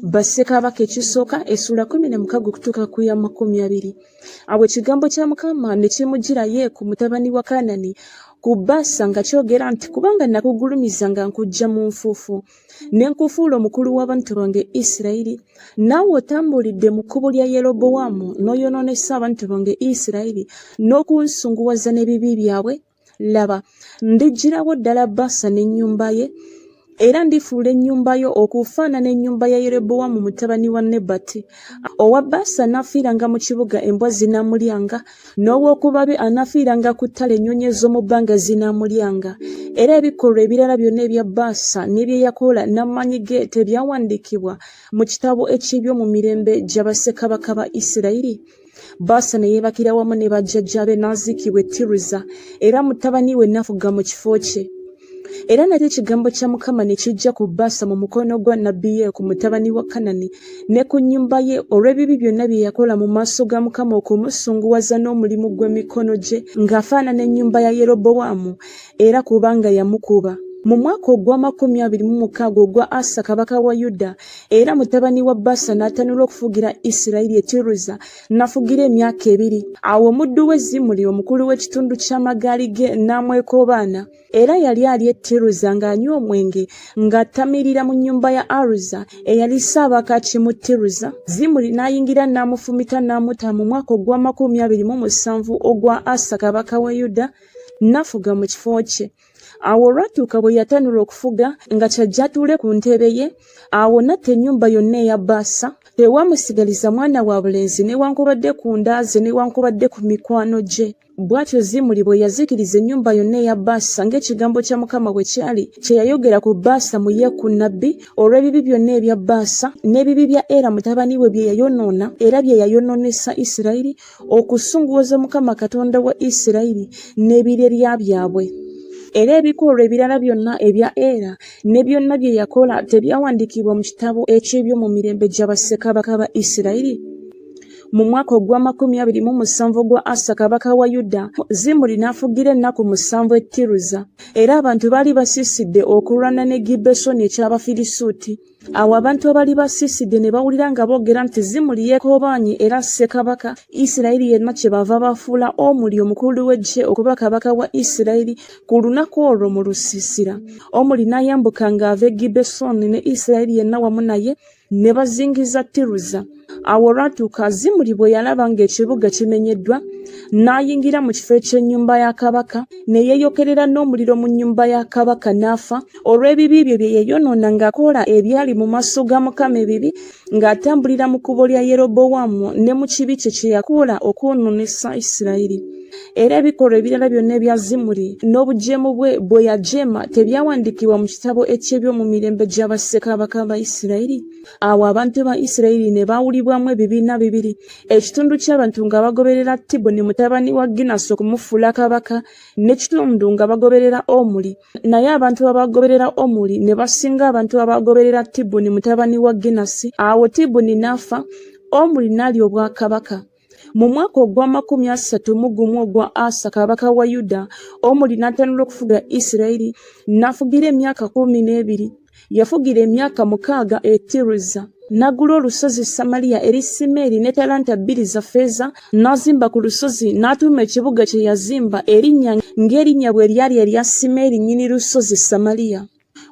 Bassekabaka ekisooka essula 16 okutuuka ku ya 20. Awo ekigambo kya Mukama ne kimujjira Yeeku mutabani wa Kanani ku Baasa nga kyogera nti, kubanga nakugulumiza nga nkujja mu nfuufu, ne nkufuula omukulu w'abantu bange Isirayiri, naawe otambulidde mu kkubo lya Yerobowaamu n'oyonoonesa abantu bange Isirayiri n'okunsunguwaza n'ebibi byabwe, laba, ndiggyirawo ddala Baasa n'ennyumba ye, era ndifuula ennyumba yo okufaanana ennyumba ya Yerobowaamu mutabani wa Nebati. Owa Baasa anaafiiranga mu kibuga embwa zinaamulyanga, n'ow'okuba be anaafiiranga ku ttale ennyonyi ez'omu bbanga zinaamulyanga. Era ebikolwa ebirala byonna ebya Baasa ne bye yakola n'amaanyi ge tebyawandiikibwa mu kitabo eky'ebyomu mirembe gya bassekabaka ba Isirayiri? Baasa ne yeebakira wamu ne bajjajjaabe n'aziikibwa e Tiruza, era mutabani we n'afuga mu kifo kye. Era nate ekigambo kya Mukama ne kijja ku Baasa mu mukono gwa nnabbi Yeeku mutabani wa Kanani ne ku nnyumba ye olw'ebibi byonna bye yakola mu maaso ga Mukama okumusunguwaza n'omulimu gw'emikono gye ng'afaanana ennyumba ya Yerobowaamu, era kubanga yamukuba. Mu mwaka ogwa 26 ogwa Asa kabaka wa Yuda, era mutabani wa Baasa n'atanula okufugira Isirayiri e Tiruza, n'afugira emyaka 2. Awo omuddu we Zimuli omukulu w'ekitundu ky'amagaali ge n'amwekoobaana, era yali ali e Tiruza ng'anywa omwenge ng'attamirira mu nnyumba ya Aruza eyali ssaabakaki mu Tiruza. Zimuli n'ayingira n'amufumita n'amutta mu mwaka ogwa 27 ogwa Asa kabaka wa Yuda, n'afuga mu kifo kye. Awo olwatuuka bwe yatanula okufuga nga kyajja atuule ku ntebe ye, awo n'atta ennyumba yonna eya Baasa, tewaamusigaliza mwana wabulenzi newankubadde ku ndaaze newankubadde ku mikwano gye. Bw'atyo Zimuli bwe yazikiriza ennyumba yonna eya Baasa ng'ekigambo kya Mukama bwe kyali kye yayogera ku Baasa mu Yeeku nnabbi olw'ebibi byonna ebya Baasa n'ebibi bya Era mutabani we bye yayonoona era bye yayonoonesa Isirayiri, okusunguwaza Mukama Katonda wa Isirayiri n'ebirerya byabwe. Era ebikolwa ebirala byonna ebya Era ne byonna bye yakola tebyawandiikibwa mu kitabo eky'ebyomu mirembe gya bassekabaka ba Isirayiri? Mu mwaka ogwa 27 gwa Asa kabaka wa Yuda, Zimuli n'afugira ennaku 7 e Tiruza, era abantu baali basiisidde okulwana ne Gibbesoni eky'Abafirisuuti. Awo abantu abaali basiisidde ne bawulira nga boogera nti Zimuli yeekoobaanye era ssekabaka. Isirayiri yenna kyebava bafuula Omuli omukulu w'eggye okuba kabaka wa Isirayiri ku lunaku olwo mu lusiisira. Omuli n'ayambuka ng'ava e Gibbesoni ne Isirayiri yenna wamu naye ne bazingiza Tiruza. Awo olwatuuka Zimuli bwe yalaba ng'ekibuga kimenyeddwa, n'ayingira mu kifo eky'ennyumba ya kabaka, ne yeeyokerera n'omuliro mu nnyumba ya kabaka n'afa olw'ebibi bye bye yayonoona ng'akola ebyali mu maaso ga Mukama ebibi, ng'atambulira mu kkubo lya Yerobowaamu ne mu kibi kye kye yakola okwonoonesa Isirayiri. Era ebikolwa ebirala byonna ebya Zimuli n'obujeemu bwe yajeema tebyawandiikibwa mu kitabo eky'ebyomu mirembe gya bassekabaka ba Isirayiri? Awo abantu ba Isirayiri ne baawulibwamu ebibiina bibiri, ekitundu ky'abantu nga bagoberera Tibuni mutabani wa Ginasi okumufuula kabaka, n'ekitundu nga bagoberera Omuli. Naye abantu abagoberera Omuli ne basinga abantu abagoberera Tibuni mutabani wa Ginasi. Awo Tibuni n'afa, Omuli n'alya obwakabaka. Mu mwaka ogwa 31 ogwa Asa kabaka wa Yuda, Omuli n'atanula okufuga Isirayiri, n'afugira emyaka 12. Yafugira emyaka 6 e Tiruza. N'agula olusozi Samaliya eri Simeeri ne talanta 2 za ffeeza, n'azimba ku lusozi n'atuuma ekibuga kye yazimba erinnya ng'erinnya bwe lyali erya Simeeri nnyini lusozi Samaliya.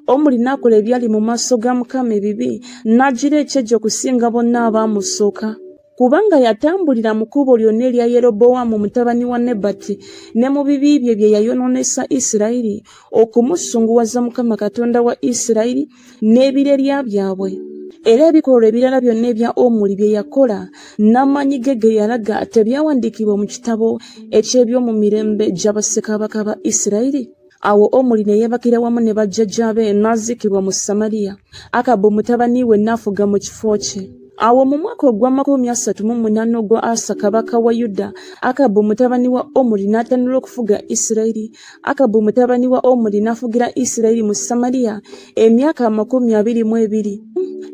Omuli n'akola ebyali mu maaso ga Mukama ebibi, n'agira ekyejjo okusinga bonna abaamusooka. Kubanga yatambulira mu kkubo lyonna erya Yerobowaamu mutabani wa Nebati ne mu bibi bye bye yayonoonesa Isirayiri, okumusunguwaza Mukama Katonda wa Isirayiri n'ebirerya byabwe. Era ebikolwa ebirala byonna ebya Omuli bye yakola n'amaanyi ge ge yalaga tebyawandiikibwa mu kitabo eky'ebyomu mirembe gya bassekabaka ba Isirayiri? Awo Omuli ne yeebakira wamu ne bajjajjaabe n'aziikibwa mu Samaliya. Akabu mutabani we n'afuga mu kifo kye. Awo mu mwaka ogwa 38 ogwa Asa kabaka wa Yuda, Akabu mutabani wa Omuli n'atandika okufuga Isirayiri. Akabu mutabani wa Omuli n'afugira Isirayiri mu Samaliya emyaka 22.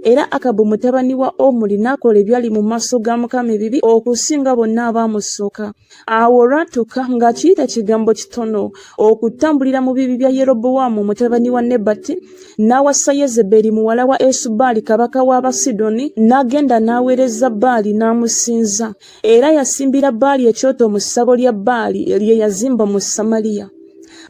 Era Akabu mutabani wa Omuli n'akola ebyali mu maaso ga Mukama ebibi okusinga bonna abaamusooka. Awo olwatuuka ng'akiyita kigambo kitono okutambulira mu bibi bya Yerobowaamu mutabani wa Nebati, n'awasa Yezeberi muwala wa Esubaali kabaka w'Abasidoni, n'agenda n'aweereza Baali n'amusinza. Era yasimbira Baali ekyoto mu ssabo lya Baali lye yazimba mu Samaliya.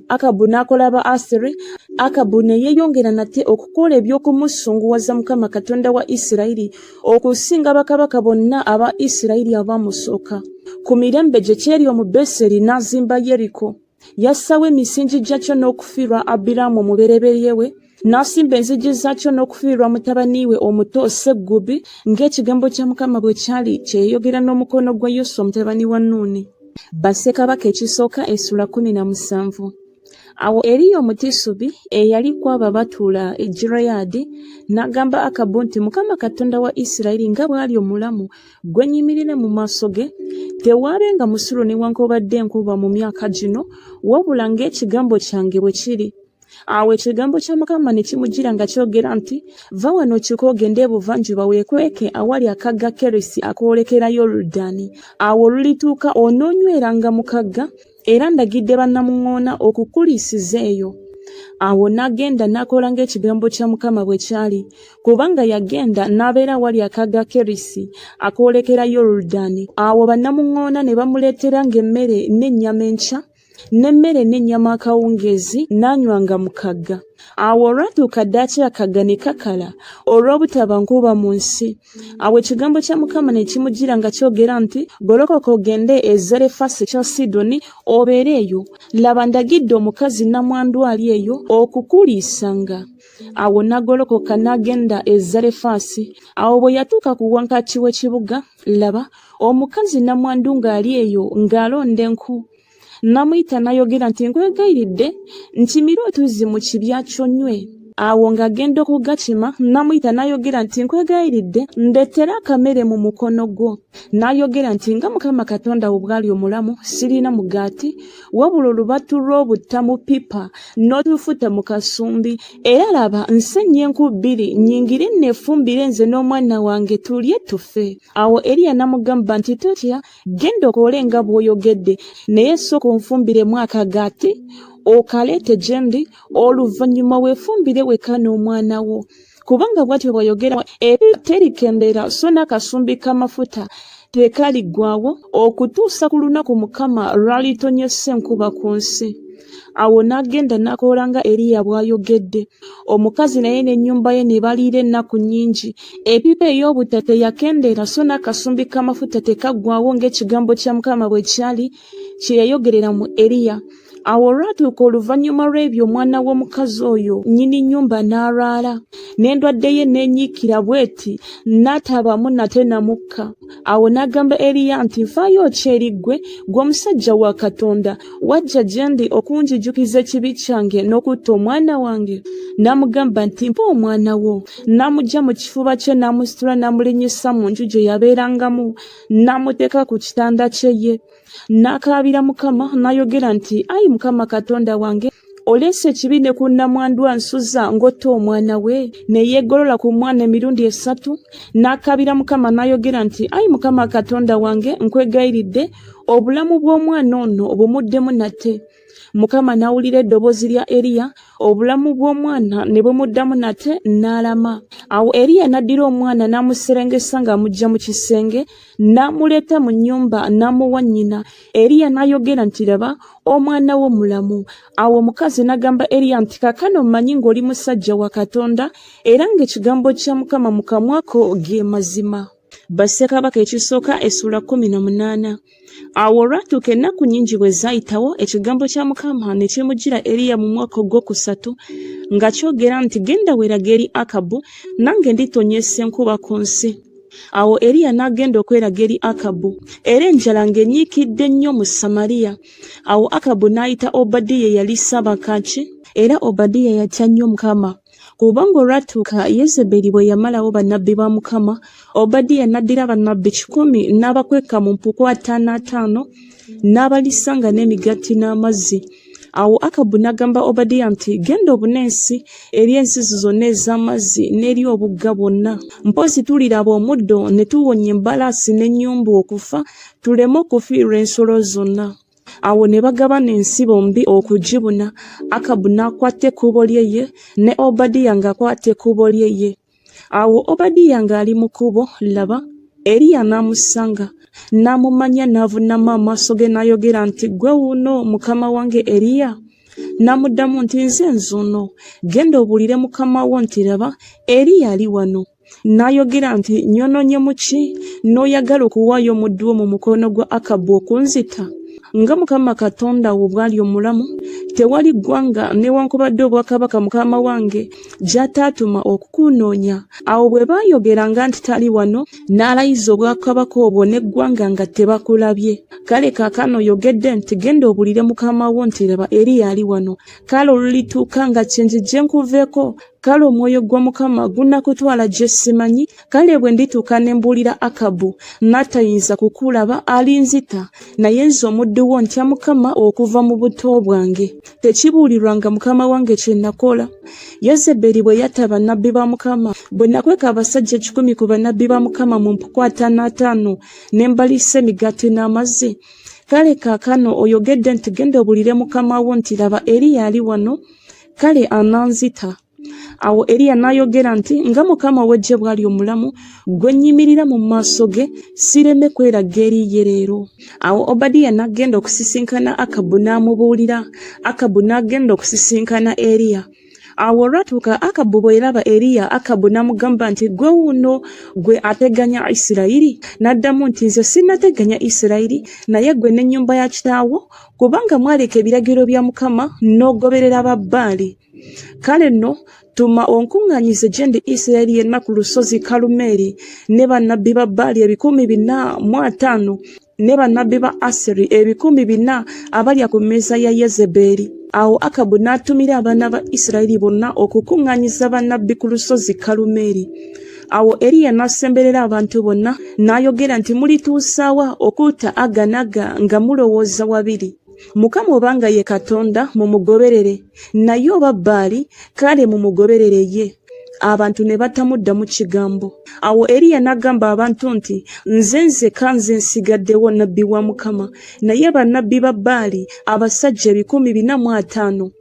Akabu n'akola ba Aseri. Akabu ne yeeyongera nate okukola eby'okumusunguwaza Mukama Katonda wa Isirayiri okusinga bakabaka bonna aba Isirayiri abaamusooka. Ku mirembe gye kyeri omu Beseri n'azimba Yeriko. Yassawo emisingi gyakyo n'okufiirwa Abiraamu omubereberye we, n'asimba enzigi zaakyo n'okufiirwa mutabani we omuto Segubi, ng'ekigambo kya Mukama bwe kyali kyeyogera n'omukono gwa Yoswa mutabani wa Nuuni. Bassekabaka ekisooka essula 17. Awo Eriya Omutisubi eyali kwabo batuula e Gireyaadi n'agamba Akabu nti Mukama Katonda wa Isirayiri nga bw'ali omulamu gwe nnyimirire mu maaso ge, tewaabenga musulo newankubadde enkuba mu myaka gino, wabula ng'ekigambo kyange bwe kiri. Awo ekigambo kya Mukama ne kimujjira nga kyogera nti, va wano okiko ogende ebuvanjuba weekweke awali akagga Kerisi akoolekera Yoludaani. Awo olulituuka onoonyweranga mu kagga, era ndagidde bannamuŋŋoona okukuliisiza eyo. Awo n'agenda n'akola ng'ekigambo kya Mukama bwe kyali, kubanga yagenda n'abeera awali akagga Kerisi akoolekera Yoludaani. Awo bannamuŋŋoona ne bamuleetera ng'emmere n'ennyama enkya, n'emmere n'ennyama akawungeezi, n'anywanga mu kagga. Awo olwatuuka ddaaki akagga ne kakala olw'obutaba nkuba mu nsi. Awo ekigambo kya Mukama ne kimujjira nga kyogera nti, golokoka ogende e Zarefasi ekya Sidoni obeere eyo. Laba ndagidde omukazi nnamwandu ali eyo okukuliisanga. Awo n'agolokoka n'agenda e Zarefasi. Awo bwe yatuuka ku wankaaki w'ekibuga, laba omukazi nnamwandu ng'ali eyo ng'alonda enku. Namuyita n'ayogera nti nkwegayiridde nkimire otuzzi mu kibya ky'onywe. Awo ng'agenda okugakima, namuyita n'ayogera nti nkwegayiridde ndeetera akamere mu mukono gwo. N'ayogera nti nga Mukama Katonda wo bw'ali omulamu, sirina mugaati, wabula olubatu lw'obutta mu ppipa n'olufuta mu kasumbi. Era laba nsenye enku 2 nnyingire neefumbire nze n'omwana wange tulye tufe. Awo Eriya n'amugamba nti totya, genda okoole nga bw'oyogedde, naye sooka onfumbiremu akagaati okaleete gye ndi, oluvannyuma weefumbire weka n'omwana wo. Kubanga bw'atyo bw'ayogera, ebyo terikendera so n'akasumbi k'amafuta tekaliggwaawo okutuusa ku lunaku Mukama lw'alitonyesa enkuba ku nsi. Awo n'agenda n'akola nga Eriya bw'ayogedde. Omukazi naye n'ennyumba ye ne baliira ennaku nnyingi. Epipa ey'obutta teyakendeera so n'akasumbi k'amafuta tekaggwaawo ng'ekigambo kya Mukama bwe kyali kye yayogerera mu Eriya. Awo olwatuuka oluvannyuma lw'ebyo omwana w'omukazi oyo nnyini nnyumba n'alwala, n'endwadde ye n'enyiikira bw'eti, n'atabamu nate na mukka. Awo n'agamba Eriya nti nfaayo ki eri ggwe, ggwe omusajja wa Katonda, wajja gye ndi okunjijukiza ekibi kyange n'okutta omwana wange? N'amugamba nti mpa omwana wo. N'amuggya mu kifuba kye n'amusitula n'amulinnyisa mu nju gye yabeerangamu, n'amuteeka ku kitanda kye ye. N'akaabira Mukama n'ayogera nti, ayi Mukama Katonda wange, oleese ekibi ne ku nnamwandu ansuza ng'otta omwana we? Ne yeegolola ku mwana emirundi 3. N'akaabira Mukama n'ayogera nti, ayi Mukama Katonda wange, nkwegayiridde obulamu bw'omwana ono bumuddemu nate. Mukama n'awulira eddoboozi lya Eriya, obulamu bw'omwana ne bumuddamu nate, n'alama. Awo Eriya n'addira omwana n'amuserengesa ng'amuggya mu kisenge, n'amuleeta mu nnyumba n'amuwa nnyina. Eriya n'ayogera nti, laba omwana wo mulamu. Awo omukazi n'agamba Eriya nti, kaakano mmanyi ng'oli musajja wa Katonda, era ng'ekigambo kya Mukama mu kamwa ko ge mazima. Bassekabaka ekisooka essula 18. Awo olwatuuka ennaku nnyingi bwe zaayitawo, ekigambo kya Mukama ne kimujjira Eriya mu mwaka ogwokusatu nga kyogera nti, genda weerage eri Akabu, nange nditonyesa enkuba ku nsi. Awo Eriya n'agenda okweraga eri Akabu, era enjala ng'enyiikidde nnyo mu Samaliya. Awo Akabu n'ayita Obadiya eyali ssabakaaki, era Obadiya yatya nnyo Mukama, kubanga olwatuuka Yezeberi bwe yamalawo bannabbi ba Mukama, Obadiya n'addira bannabbi 10 n'abakweka mu mpuku 55 n'abalisanga n'emigati n'amazzi. Awo Akabu n'agamba Obadiya nti, genda obune ensi eri ensizi zonna ez'amazzi n'eri obugga bwonna. Mpozzi tuliraba omuddo ne tuwonya embalaasi n'ennyumbu okufa, tuleme okufiirwa ensolo zonna. Awo ne bagabana ensi bombi okugibuna. Akabu n'akwata ekkubo lyeye ne Obadiya ng'akwata ekkubo lyeye. Awo Obadiya ng'ali mu kkubo, laba Eriya n'amusanga, n'amumanya n'avuunama amaaso ge n'ayogera nti, gwe wuuno mukama wange Eriya? N'amuddamu nti, nze nzuuno. Genda obuulire mukama wo nti, laba Eriya ali wano. N'ayogera nti, nyonoonye mu ki n'oyagala okuwaayo omuddu wo mu mukono gwa Akabu okunzita? Nga Mukama Katonda wo bw'ali omulamu, tewali ggwanga newankubadde obwakabaka mukama wange gy'ataatuma okukunoonya. Awo bwe baayogeranga nti tali wano, n'alayiza obwakabaka obwo n'eggwanga nga tebakulabye. Kale kaakano oyogedde nti, genda obuulire mukama wo nti, laba Eriya ali wano. Kale olulituuka nga kyenjijje nkuveeko, kale omwoyo gwa Mukama gunnakutwala gye simanyi. Kale bwe ndituuka ne mbuulira Akabu n'atayinza kukulaba, alinzita. Naye nze omuddu wo ntya Mukama okuva mu buto bwange. Tekibuulirwanga mukama wange kye nakola. Yezeberi bwe yatta bannabbi ba Mukama, bwe nakweka abasajja 10 ku bannabbi ba Mukama mu mpuku 55 ne mbalisa emigati n'amazzi. Kale kaakano oyogedde nti, genda obuulire mukama wo nti, laba Eriya ali wano. Kale ananzita. Awo Eriya n'ayogera nti, nga Mukama w'eggye bw'ali omulamu, gwe nnyimirira mu maaso ge, sireme kweraga eriye leero. Awo Obadiya n'agenda okusisinkana Akabu n'amubuulira. Akabu n'agenda okusisinkana Eriya. Awo olwatuuka Akabu bwe yaraba Eriya, Akabu n'amugamba nti, gwe wuuno gwe ateganya Isirayiri? N'addamu nti, nze sinnateganya Isirayiri, naye gwe n'ennyumba ya kitaawo, kubanga mwaleka ebiragiro bya Mukama n'ogoberera Babaali. Kale nno tuma onkuŋŋaanyize gye ndi Isirayiri yenna ku lusozi Kalumeeri, ne bannabbi ba Baali 450 ne bannabbi ba Aseri 400 abalya ku mmeeza ya Yezeberi. Awo Akabu n'atumira abaana ba Isirayiri bonna okukuŋŋaanyiza bannabbi ku lusozi Kalumeeri. Awo Eriya n'asemberera abantu bonna n'ayogera nti, mulituusaawa okutta aganaga nga mulowooza wabiri? Mukama obanga ye Katonda mumugoberere, naye oba Baali kale mumugoberere ye. Abantu ne batamuddamu kigambo. Awo Eriya n'agamba abantu nti, nze kanze nsigaddewo nabbi wa Mukama, naye bannabbi ba Baali abasajja 450.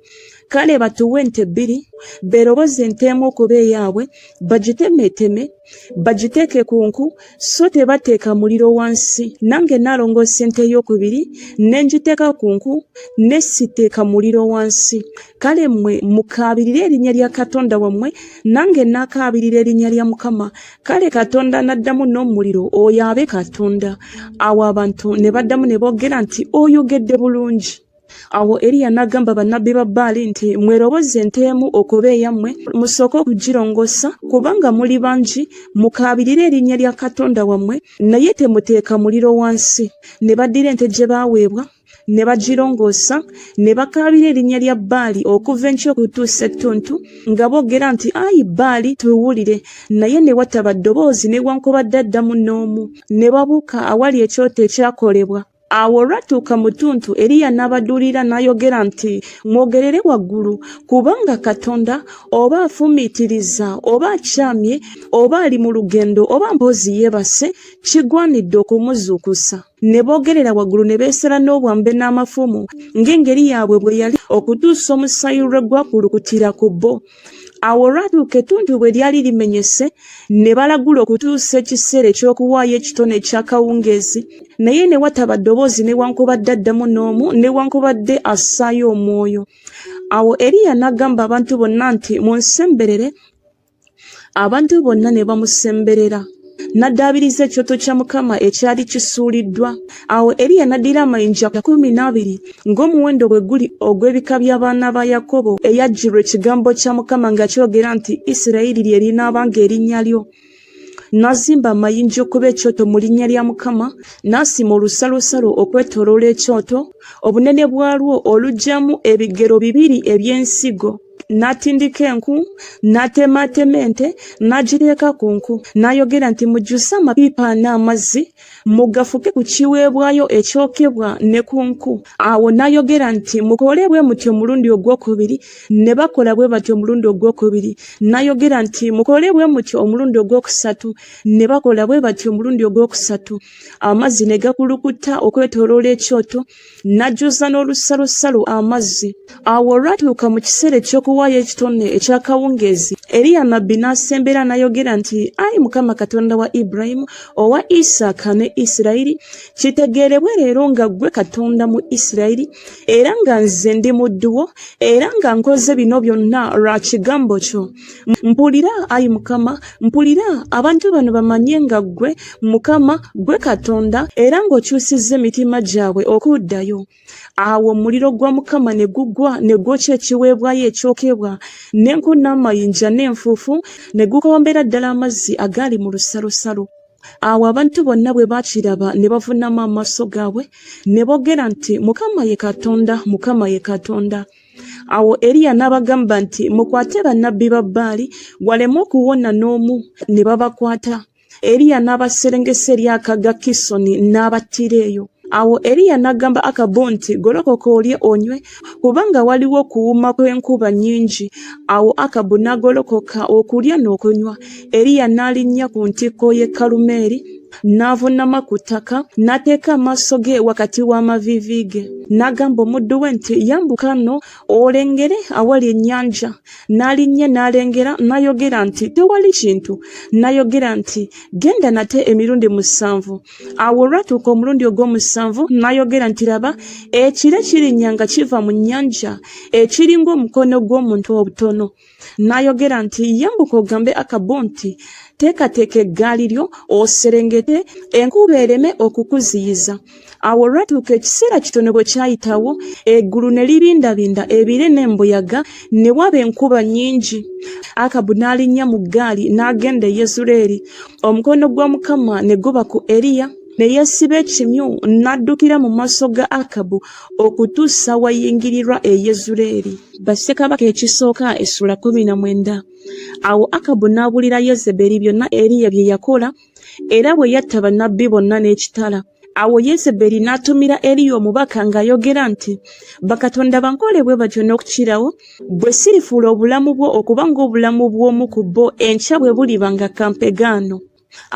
Kale batuwe ente 2, beroboze ente emu okuba eyaabwe, bagitemeteme, bagiteeke ku nku, so tebateeka muliro wansi. Nange naalongoosa ente ey'okubiri, ne ngiteeka ku nku, ne siteeka muliro wansi. Kale mmwe mukaabirire erinnya lya Katonda wammwe, nange naakaabirira erinnya lya Mukama. Kale Katonda n'addamu n'omuliro, oyo abe Katonda. Awo abantu ne baddamu ne boogera nti, oyogedde bulungi. Awo Eriya n'agamba bannabbi ba Baali nti, mweroboze ente emu okuba eyammwe, musooke okugirongosa, kubanga muli bangi, mukaabirire erinnya lya Katonda wammwe, naye temuteeka muliro wansi. Ne baddira ente gye baaweebwa, ne bagirongoosa, ne bakaabira erinnya lya Baali okuva enkya okutuusa ettuntu, nga boogera nti, ayi Baali tuwulire. Naye ne wataba ddoboozi newankubadde addamu n'omu. Ne babuuka awali ekyoto ekyakolebwa. Awo olwatuuka mu ttuntu, Eriya n'abaduulira n'ayogera nti, mwogerere waggulu, kubanga Katonda oba afumiitiriza, oba akyamye, oba ali mu lugendo, oba mpozzi yeebase, kigwanidde okumuzuukusa. Ne boogerera waggulu ne beesera n'obwambe n'amafumu, ng'engeri yaabwe bwe yali, okutuusa omusaayi lwe gwakulukutira ku bo. Awo olwatuuka ettuntu bwe lyali limenyese, ne balagula okutuusa ekiseera eky'okuwaayo ekitone eky'akawungeezi, naye ne wataba ddoboozi newankubadde addamu n'omu, newankubadde assaayo omwoyo. Awo Eriya n'agamba abantu bonna nti, munsemberere. Abantu bonna ne bamusemberera. N'addaabiriza ekyoto kya Mukama ekyali kisuuliddwa. Awo Eriya n'addira amayinja 12 ng'omuwendo bwe guli ogw'ebika by'abaana ba Yakobo, eyajjirwa ekigambo kya Mukama nga kyogera nti, Isirayiri lye linaabanga erinnya lyo. N'azimba amayinja okuba ekyoto mu linnya lya Mukama, n'asima olusalosalo okwetooloola ekyoto, obunene bwalwo oluggyamu ebigero 2 eby'ensigo. n'atindika enku n'atematema ente n'agireeka ku nku n'ayogera nti mujjuse amapipa n'amazzi mugafuke ku kiweebwayo ekyokebwa ne ku nku. Awo n'ayogera nti mukole bwe mutyo omulundi ogwokubiri, ne bakola bwe batyo omulundi ogwokubiri. N'ayogera nti mukole bwe mutyo omulundi ogwokusatu, ne bakola bwe batyo omulundi ogwokusatu. Amazzi ne gakulukuta okwetooloola ekyoto, n'ajjuza n'olusalosalo amazzi. Awo olwatuuka mu kiseera eky'okuwaayo ekitone eky'akawungeezi, Eriya nnabbi n'asembera n'ayogera nti, Ayi Mukama Katonda wa Ibulayimu, owa Isaaka ne Isirayiri, kitegeerebwe leero nga ggwe Katonda mu Isirayiri, era nga nze ndi muddu wo, era nga nkoze bino byonna lwa kigambo kyo. Mpulira, Ayi Mukama, mpulira abantu bano bamanye nga ggwe Mukama, ggwe Katonda, era ng'okyusizza emitima gyabwe okuddayo. Awo omuliro gwa Mukama ne guggwa ne gwokya ekiweebwayo ekyokebwa, n'enku n'amayinja n'enfuufu ne gukombera ddala amazzi agali mu lusalosalo. Awo abantu bonna bwe baakiraba ne bavuunama amaaso gaabwe ne boogera nti, Mukama ye Katonda, Mukama ye Katonda. Awo Eriya n'abagamba nti, mukwate bannabbi ba Baali waleme okuwona n'omu. Ne babakwata. Eriya n'abaserengesa eri akaga Kisoni n'abattira eyo. Awo Eriya n'agamba Akabu nti, golokoka olye onywe, kubanga waliwo okuwuuma kw'enkuba nnyingi. Awo Akabu n'agolokoka okulya n'okunywa. Eriya n'alinnya ku ntikko y'e Kalumeeri, n'avuunama ku ttaka, n'ateeka amaaso ge wakati w'amaviivi ge. N'agamba omuddu we nti, yambuka nno olengere awali ennyanja. N'alinnya n'alengera, n'ayogera nti, tewali kintu. N'ayogera nti, genda nate emirundi 7. Awo olwatuuka omulundi ogw'omusanvu, n'ayogera nti, laba, ekire kirinnya nga kiva mu nnyanja, ekiringa omukono gw'omuntu obutono. N'ayogera nti, yambuka ogambe Akabu nti, teekateeka eggaali lyo oserengete, enkuba ereme okukuziyiza. Awo olwatuuka ekiseera kitono bwe kyayitawo, eggulu ne libindabinda ebire n'embuyaga, ne waba enkuba nnyingi. Akabu n'alinnya mu ggaali n'agenda e Yezuleeri. Omukono gwa Mukama ne guba ku Eriya, ne yeesiba ekimyu n'addukira mu maaso ga Akabu okutuusa wayingirirwa e Yezuleeri. Bassekabaka ekisooka essula 19. Awo Akabu n'abuulira Yezeberi byonna Eriya bye yakola, era bwe yatta bannabbi bonna n'ekitala. Awo Yezeberi n'atumira Eriya omubaka ng'ayogera nti, bakatonda bankole bwe batyo n'okukirawo, bwe sirifuula obulamu bwo okuba ng'obulamu bw'omu ku bo enkya bwe buliba nga kampegaano.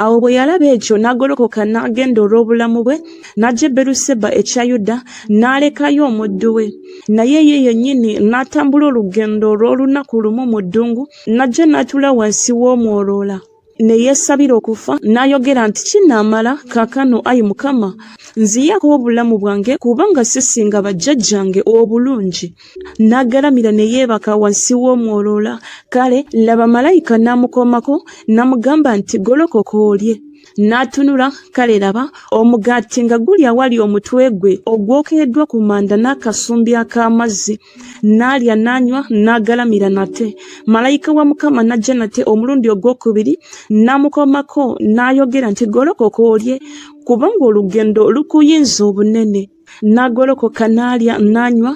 Awo bwe yalaba ekyo n'agolokoka n'agenda olw'obulamu bwe, n'ajja e Beeruseba ekya Yuda, n'alekayo omuddu we. Naye ye yennyini n'atambula olugendo olw'olunaku lumu mu ddungu, n'ajja n'atuula wansi w'omwoloola. Ne yeesabira okufa, n'ayogera nti, kinaamala kaakano, Ayi Mukama, nziyako obulamu bwange kubanga sisinga bajjajjange obulungi. N'agalamira ne yeebaka wansi w'omwoloola. Kale laba malayika n'amukomako n'amugamba nti, golokoka olye. N'atunula, kale laba omugaati nga guli awali omutwe gwe ogwokeddwa ku manda n'akasumbi ak'amazzi. N'alya n'anywa n'agalamira nate. Malayika wa Mukama n'ajja nate omulundi ogwokubiri, n'amukomako n'ayogera nti, golokoka olye kubanga olugendo lukuyinza obunene. N'agolokoka n'alya n'anywa,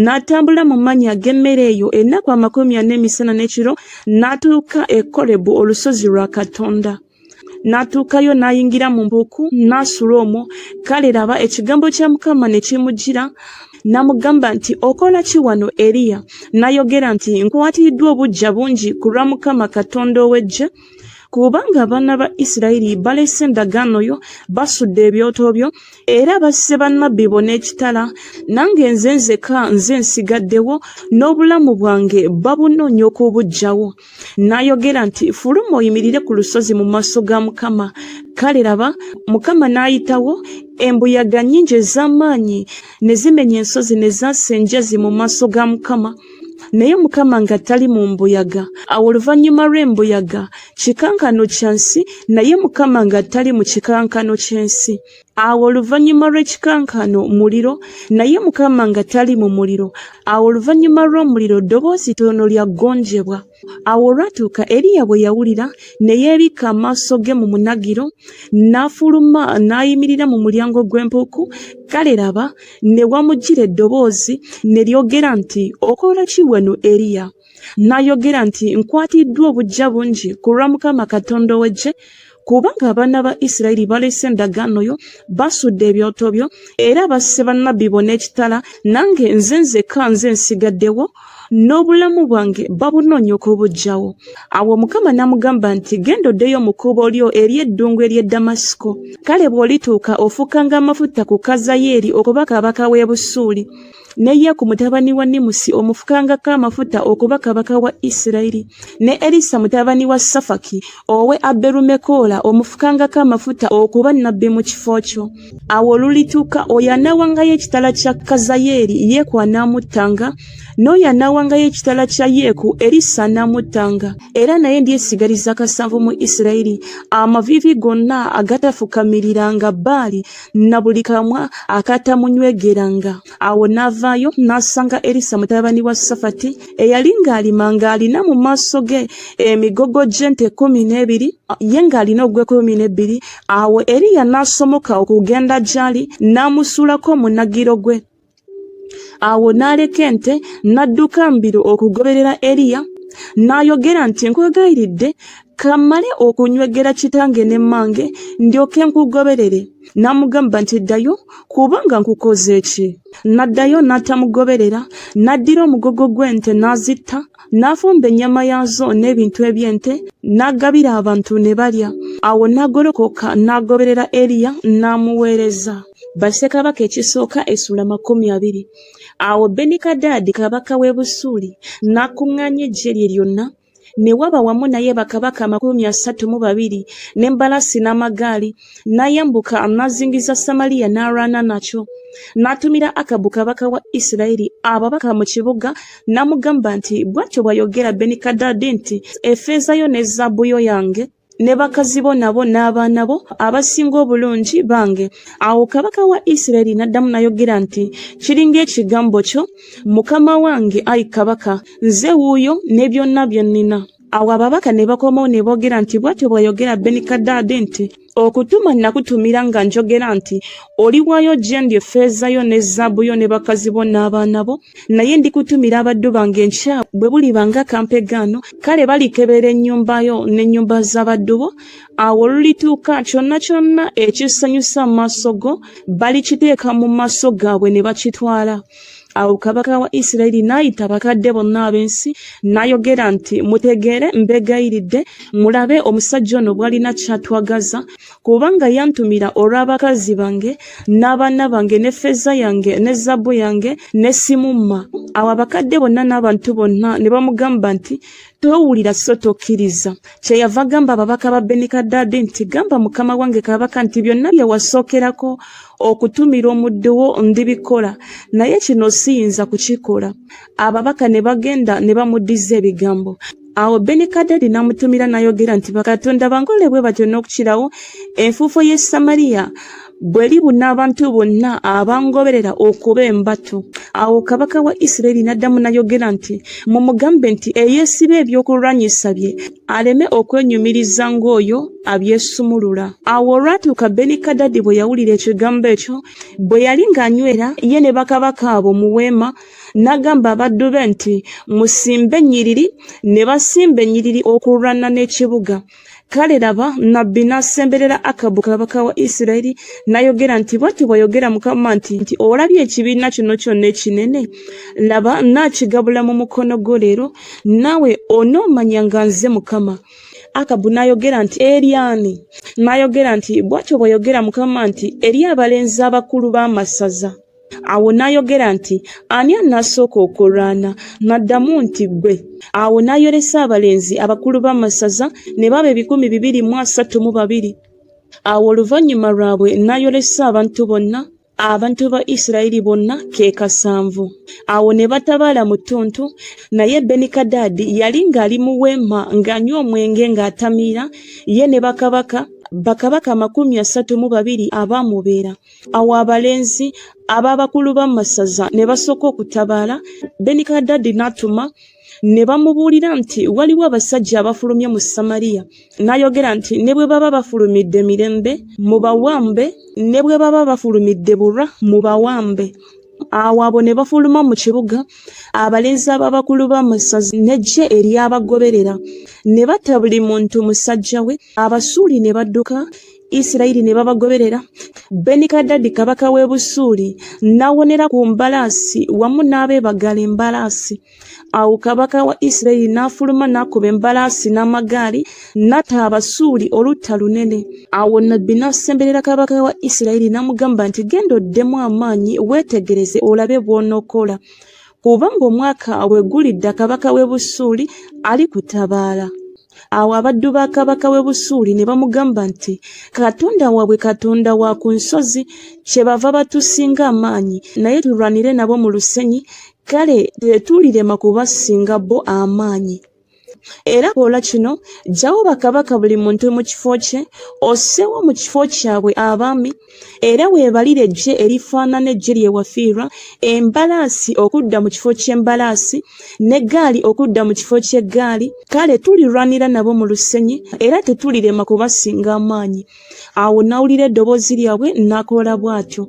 n'atambula mu mannya ag'emmere eyo ennaku 40 emisana n'ekiro, n'atuuka e Kolebu olusozi lwa Katonda. N'atuukayo n'ayingira mu mpuku n'asula omwo. Kale laba ekigambo kya Mukama ne kimujjira, n'amugamba nti, okola ki wano Eriya? N'ayogera nti, nkwatiddwa obuggya bungi ku lwa Mukama Katonda ow'eggye, kubanga abaana ba Isirayiri balese endagaano yo, basudde ebyoto byo, era basse bannabbi bo n'ekitala. Nange nze nzeka nze nsigaddewo, n'obulamu bwange babunoonya okubuggyawo. N'ayogera nti, fuluma oyimirire ku lusozi mu maaso ga Mukama. Kale laba Mukama n'ayitawo, embuyaga nnyingi ez'amaanyi ne zimenya ensozi ne zaassa enjazi mu maaso ga Mukama. Naye Mukama nga tali mu mbuyaga. Awo oluvannyuma lw'embuyaga, kikankano kya nsi, naye Mukama nga tali mu kikankano ky'ensi. Awo oluvannyuma lw'ekikankano muliro, naye Mukama nga tali mu muliro. Awo oluvannyuma lw'omuliro ddoboozi ttono lyaggonjebwa. Awo olwatuuka Eriya bwe yawulira ne yeebikka amaaso ge mu munagiro, n'afuluma n'ayimirira mu mulyango gw'empuku. Kale laba ne wamujjira eddoboozi ne lyogera nti, "Okola ki wano Eriya?" N'ayogera nti, "Nkwatiddwa obuggya bungi ku lwa Mukama Katonda ow'Eggye, kubanga abaana ba Isirayiri balese endagaano yo, basudde ebyoto byo, era basse bannabbi bo n'ekitala, nange nzekka nsigaddewo, n'obulamu bwange babunoonya okubuggyawo." Awo Mukama n'amugamba nti, "Genda oddeyo mu kkubo lyo ery'eddungu ery'e Damasiko. Kale bw'olituuka ofukanga amafuta ku Kazayeeri okuba kabaka w'e Busuuli, ne Yeeku mutabani wa Nimusi omufukangako amafuta okuba kabaka wa Isirayiri, ne Erisa mutabani wa Safaki owe Aberumekola omufukangako amafuta okuba nnabbi mu kifo kyo. Awo olulituuka oyo anaawangayo ekitala kya Kazayeeri, Yeeku anaamuttanga, n'oyo anaawangayo ekitala kya Yeeku, Erisa anaamuttanga. Era naye ndyesigaliza kasanvu mu Isirayiri, amaviivi gonna agatafukamiranga Baali na buli kamwa akatamunywegeranga." Awo n'avaayo n'asanga Erisa mutabani wa Safati eyali ng'alima ng'alina mu maaso ge emigogo gy'ente 12, ye ng'alina ogwe 12. Awo Eriya n'asomoka okugenda gy'ali n'amusuulako omunagiro gwe. Awo n'aleka ente n'adduka mbiro okugoberera Eriya, n'ayogera nti, "Nkwegayiridde kammale okunywegera kitange ne mmange ndyoke nkugoberere." N'amugamba nti, "Ddayo, kubanga nkukoze ki?" N'addayo n'atamugoberera, n'addira omugogo gw'ente n'azitta, n'afumba ennyama yaazo n'ebintu eby'ente, n'agabira abantu ne balya. Awo n'agolokoka n'agoberera Eriya n'amuweereza. Bassekabaka ekisooka essula 20. Awo Benikadadi kabaka w'e Busuuli n'akuŋŋaanya eggye lye lyonna, ne waba wamu naye bakabaka 32 n'embalasi n'amagaali, n'ayambuka n'azingiza Samaliya n'alwana nakyo. N'atumira Akabu kabaka wa Isirayiri ababaka mu kibuga, n'amugamba nti, "Bw'atyo bw'ayogera Benikadadi nti, effeeza yo ne zaabu yo yange, ne bakazi bo nabo n'abaana bo abasinga obulungi bange." Awo kabaka wa Isirayiri n'addamu n'ayogera nti, "Kiringa ekigambo kyo, mukama wange ayi kabaka, nze wuuyo ne byonna bye nnina." Awo ababaka ne bakomawo ne boogera nti, "Bw'atyo bw'ayogera Benikadadi nti, okutuma nakutumira nga njogera nti, oliwaayo gye ndi effeeza yo ne zaabu yo ne bakazi bo n'abaana bo, naye ndikutumira abaddu bange enkya bwe buliba nga kampegaano, kale balikebera ennyumba yo n'ennyumba z'abaddu bo. Awo olulituuka kyonna kyonna ekisanyusa mu maaso go balikiteeka mu maaso gaabwe ne bakitwala." Awo kabaka wa Isirayiri n'ayita bakadde bonna ab'ensi n'ayogera nti, "Mutegeere mbegayiridde, mulabe omusajja ono bw'alina ky'atwagaza, kubanga yantumira olw'abakazi bange n'abaana bange n'effeeza yange ne zaabu yange ne simumma." Awo abakadde bonna n'abantu bonna ne bamugamba nti, "Towulira so tokkiriza." Kyeyava agamba ababaka ba Benikadadi nti, "Gamba mukama wange kabaka nti byonna bye wasookerako okutumira omuddu wo ndibikola, naye kino siyinza kukikola." Ababaka ne bagenda ne bamuddiza ebigambo. Awo Benikadadi n'amutumira n'ayogera nti, "Bakatonda bangole bwe batyo n'okukirawo, enfuufo y'e Samaliya bwe libuna abantu bonna abangoberera okuba embatu." Awo kabaka wa Isirayiri n'addamu n'ayogera nti, "Mumugambe nti eyeesiba ebyokulwanyisa bye aleme okwenyumiriza ng'oyo abyesumulula." Awo olwatuuka Benikadadi bwe yawulira ekigambo ekyo, bwe yali ng'anywera ye ne bakabaka abo mu weema, n'agamba abaddu be nti, "Musimbe ennyiriri." Ne basimba ennyiriri okulwana n'ekibuga. Kale laba nabbi n'asemberera Akabu kabaka wa Isirayiri n'ayogera nti, "Bw'atyo bw'ayogera Mukama nti, olabye ekibiina kino kyonna ekinene? Laba naakigabula mu mukono gwo leero, naawe onoomanya nga nze Mukama." Akabu n'ayogera nti, "Eryani?" N'ayogera nti, "Bw'atyo bw'ayogera Mukama nti, eri abalenzi abakulu b'amasaza." Awo n'ayogera nti, "Ani anasooka okulwana?" N'addamu nti, "Ggwe." Awo n'ayolesa abalenzi abakulu b'amasaza ne baba 232. Awo oluvannyuma lwabwe n'ayolesa abantu bonna, abantu ba Isirayiri bonna ke 7. Awo ne batabaala mu ttuntu, naye Benikadadi yali ng'ali mu weema ng'anywa omwenge ng'atamiira, ye ne bakabaka bakabaka 32 abaamubeera. Awo abalenzi ab'abakulu b'amasaza ne basooka okutabaala. Benikadadi n'atuma ne bamubuulira nti waliwo abasajja abafulumye mu Samaliya. N'ayogera nti ne bwe baba bafulumidde mirembe mubawambe, ne bwe baba bafulumidde bulwa mubawambe. Awo abo ne bafuluma mu kibuga. Abalenzi ab'abakulu b'amasaza n'eggye eryabagoberera ne batta buli muntu musajja we. Abasuuli ne badduka, Isirayiri ne babagoberera. Benikadadi kabaka w'e Busuuli n'awonera ku mbalaasi wamu n'abeebagala embalaasi. Awo kabaka wa Isirayiri n'afuluma n'akuba embalaasi n'amagaali n'atta Abasuuli olutta lunene. Awo nnabbi n'asemberera kabaka wa Isirayiri n'amugamba nti genda oddemu amaanyi weetegereze olabe bw'onookola, kubanga omwaka bwe gulidda kabaka w'e Busuuli alikutabaala. Awo abaddu ba kabaka w'e Busuuli ne bamugamba nti Katonda waabwe Katonda wa ku nsozi, kyebava batusinga amaanyi, naye tulwanire nabo mu lusenyi, kale tetulirema kubasinga bo amaanyi. Era kola kino, jjawo bakabaka buli muntu mu kifo kye, osseewo mu kifo kyabwe abaami, era weebalire eggye erifaanana eggye lye wafiirwa, embalaasi okudda mu kifo ky'embalaasi, n'eggaali okudda mu kifo ky'eggaali, kale tulirwanira nabo mu lusenyi, era tetulirema kubasinga amaanyi. Awo n'awulira eddoboozi lyabwe n'akola bw'atyo.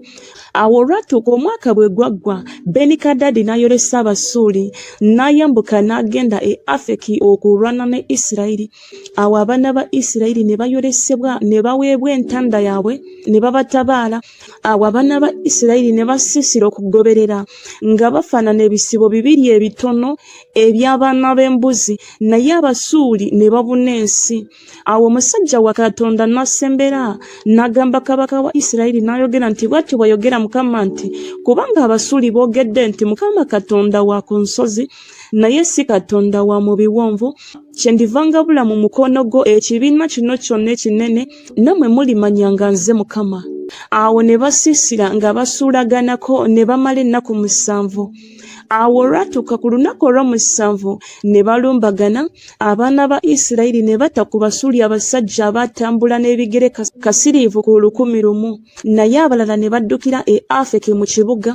Awo olwatuuka omwaka bwe gwaggwa, Benikadadi n'ayolesa Abasuuli, n'ayambuka n'agenda e Afeki okulwana ne Isirayiri. Awo abaana ba Isirayiri ne bayolesebwa ne baweebwa entanda yaabwe ne babatabaala. Awo abaana ba Isirayiri ne basiisira okugoberera nga bafaanana ebisibo 2 ebitono eby'abaana b'embuzi, naye Abasuuli ne babuna ensi. Awo omusajja wa Katonda n'asembera n'agamba kabaka wa Isirayiri n'ayogera nti bw'atyo bw'ayogera Mukama nti kubanga Abasuuli boogedde nti Mukama Katonda wa ku nsozi naye si Katonda wa mu biwonvu, kyendiva ngabula mu mukono gwo ekibiina kino kyonna ekinene, nammwe mulimanya nga nze Mukama. Awo ne basiisira nga basuulaganako ne bamala ennaku 7. Awo olwatuuka ku lunaku olw'omusanvu ne balumbagana. Abaana ba Isirayiri ne batta ku Basuuli abasajja abatambula n'ebigere kasiriivu ku 1,000, naye abalala ne baddukira e Afeki mu kibuga.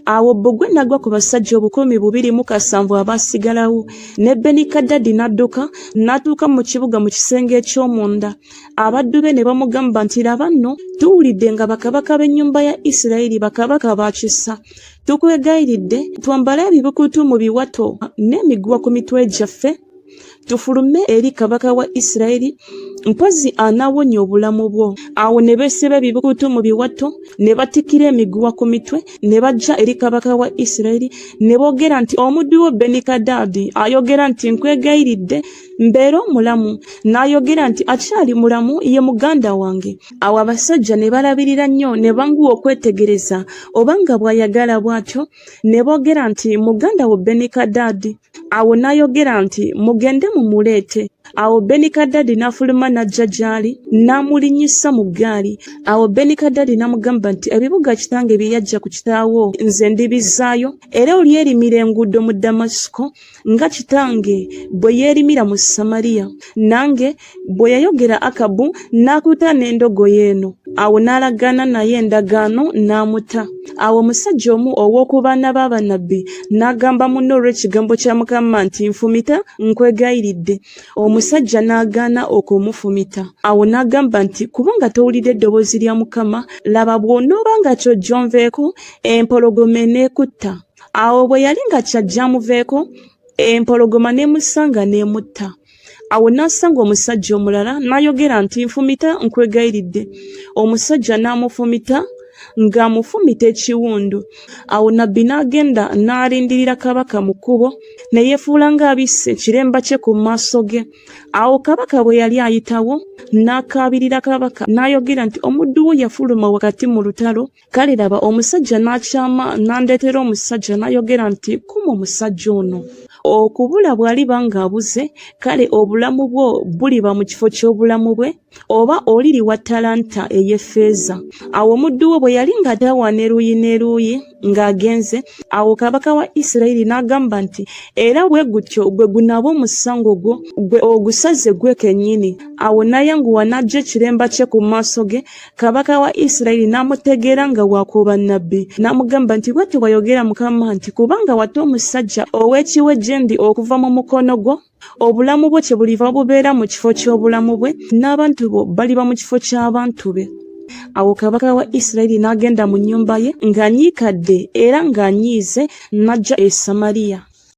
Awo bbugwe nagwa ku basajja 2,207 abaasigalawo. Ne Benikadadi n'adduka n'atuuka mu kibuga mu kisenge eky'omunda. Abaddu be ne bamugamba nti laba nno tuwulidde nga bakabaka b'ennyumba ya Isirayiri bakabaka baakisa. Tukwegayiridde twambale ebibukutu mu biwato n'emiguwa ku mitwe gyaffe, tufulume eri kabaka wa Isirayiri, mpozi anaawonya obulamu bwo. Awo ne beesiba ebibukutu mu biwato ne batikira emiguwa ku mitwe ne bajja eri kabaka wa Isirayiri ne boogera nti omuddu wo Benikadadi ayogera nti nkwegayiridde mbeera omulamu. N'ayogera nti akyali mulamu, ye muganda wange. Awo abasajja ne balabirira nnyo ne banguwa okwetegereza obanga bw'ayagala bw'atyo, ne boogera nti muganda wo Benikadadi. Awo n'ayogera nti mugende mumuleete. Awo Benikadadi n'afuluma n'ajja gy'ali n'amulinnyisa mu ggaali. Awo Benikadadi n'amugamba nti ebibuga kitange bye yajja ku kitaawo nze ndibizzaayo, era olyerimira enguudo mu Damasiko nga kitange bwe yeerimira mu Samaliya. Nange bwe yayogera Akabu n'akuta n'endogoyi eno. Awo n'alagaana naye endagaano n'amuta. Awo omusajja omu ow'oku baana b'abannabbi n'agamba munne olw'ekigambo kya Mukama nti nfumita nkwegayiridde. Omusajja n'agaana okumufumita. Awo n'agamba nti kubanga towulidde eddoboozi lya Mukama, laba bw'onooba nga ky'ojja onveeko, empologoma eneekutta. Awo bwe yali nga ky'ajja amuveeko, empologoma n'emusanga n'emutta. Awo n'asanga omusajja omulala n'ayogera nti nfumita nkwegayiridde. Omusajja n'amufumita ng'amufumita ekiwundu. Awo nabbi n'agenda n'alindirira kabaka mu kkubo ne yeefuula ng'abisse ekiremba kye ku maaso ge. Awo kabaka bwe yali ayitawo n'akaabirira kabaka n'ayogera nti omuddu wo yafuluma wakati mu lutalo. Kale laba omusajja n'akyama n'andeetera omusajja n'ayogera nti kuma omusajja ono. Okubula bw'aliba ng'abuze, kale obulamu bwo buliba mu kifo ky'obulamu bwe. oba oliriwa talanta ey'effeeza. Awo omuddu we bwe yali ng'ataawaana eruuyi n'eruuyi ng'agenze, awo kabaka wa Isirayiri n'agamba nti era bwe gutyo gwe gunaaba omusango gwo gwe ogusaze gwe kennyini. Awo n'ayanguwa n'aggya ekiremba kye ku maaso ge. Kabaka wa Isirayiri n'amutegeera nga waakuba nnabbi, n'amugamba nti bw'atyo bw'ayogera Mukama nti kubanga wata omusajja ow'ekiwe gye ndi okuva mu mukono gwo, obulamu bwo kye buliva bubeera mu kifo ky'obulamu bwe, n'abantu bo baliba mu kifo ky'abantu be. Awo kabaka wa Isirayiri n'agenda mu nnyumba ye ng'anyiikadde era ng'anyiize, n'ajja e Samaliya.